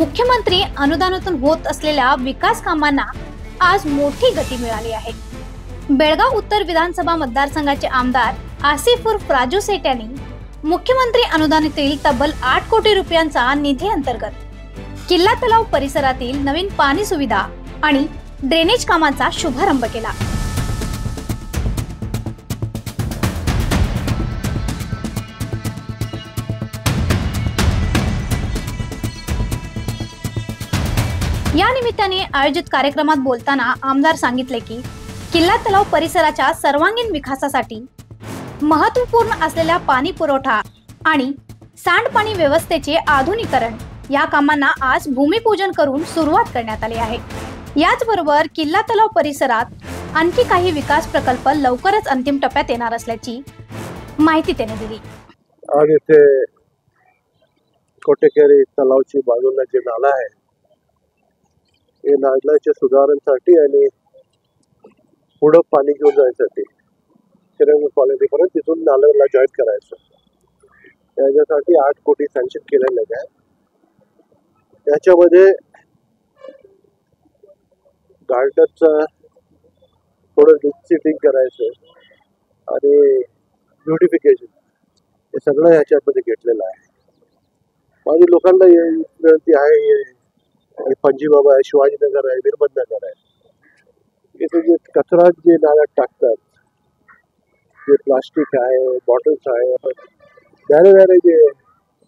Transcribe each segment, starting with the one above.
मुख्यमंत्री अनुदानातून होत असलेल्या विकास कामांना आज मोठी गती मिळाली आहे। बेळगाव उत्तर विधानसभा मतदारसंघाचे आमदार आसिफ उर्फ राजू सेठ यांनी मुख्यमंत्री अनुदानातील तब्बल 8 कोटी रुपयांचा निधी अंतर्गत किल्ला तलाव परिसरातील नवीन पाणी सुविधा आणि ड्रेनेज कामांचा शुभारंभ केला। या निमित्ताने आयोजित कार्यक्रमात बोलताना आमदार सांगितले की किल्ला तलाव परिसराच्या सर्वांगीण विकासासाठी महत्त्वपूर्ण असलेल्या पाणी पुरवठा आणि सांडपाणी व्यवस्थेचे आधुनिकीकरण या कामांना आज भूमिपूजन करून सुरुवात करण्यात आली आहे। याचबरोबर किल्ला तलाव परिसरात आणखी काही विकास प्रकल्प लवकरच अंतिम टप्प्यात येणार असल्याची माहिती त्यांनी दिली। आज इथे कोटेकेरी तलावची बाजूला जे नाला आहे हे नाल्याच्या सुधारणेसाठी आणि पुढे पाणी घेऊन जाण्यासाठी चिरंजीव कॉलनीपर्यंत तिथून नाल्याला जॉईन करायचं, त्याच्यासाठी 8 कोटी सँक्शन केलेले आहे। त्याच्यामध्ये गार्डनचं थोडं डिसिटिंग करायचं आणि ब्युटिफिकेशन हे सगळं ह्याच्यामध्ये घेतलेलं आहे। माझी लोकांना विनंती आहे, पंजीबाबा आहे, शिवाजीनगर आहे, वीरभद्रनगर आहे, इथे जे कचरा जे नाल्यात टाकतात, जे प्लास्टिक आहे, बॉटल्स आहे, वेगवेगळे जे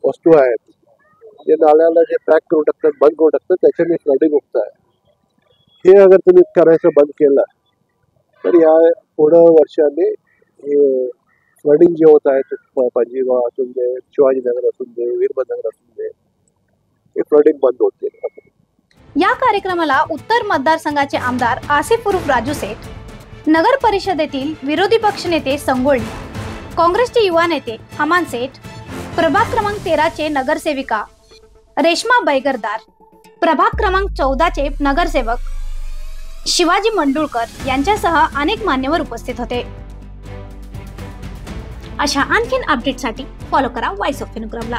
वस्तू आहेत जे नाल्याला जे पॅक करून टाकतात, बंद करून टाकतात, त्याच्याने फ्लडिंग होत आहे। हे अगर तुम्ही करायचं बंद केलं तर या पुढं वर्षाने हे फ्लडिंग जे होत आहे पंजीबाबा असून दे, शिवाजीनगर असून दे, वीरभद्रनगर असून दे, हे फ्लडिंग बंद होते। या कार्यक्रमाला उत्तर मतदारसंघाचे आमदार आसिफ उर्फ राजू सेठ, नगर परिषदेतील विरोधी पक्ष नेते संगोळी, काँग्रेसचे युवा नेते हमान सेठ, प्रभाग क्रमांक 13 चे नगरसेविका रेश्मा बैगरदार, प्रभाग क्रमांक 14 चे नगरसेवक शिवाजी मंडुळकर यांच्यासह अनेक मान्यवर उपस्थित होते। अशा आणखीन अपडेटसाठी फॉलो करा वॉइस ऑफ विनुक्रमला।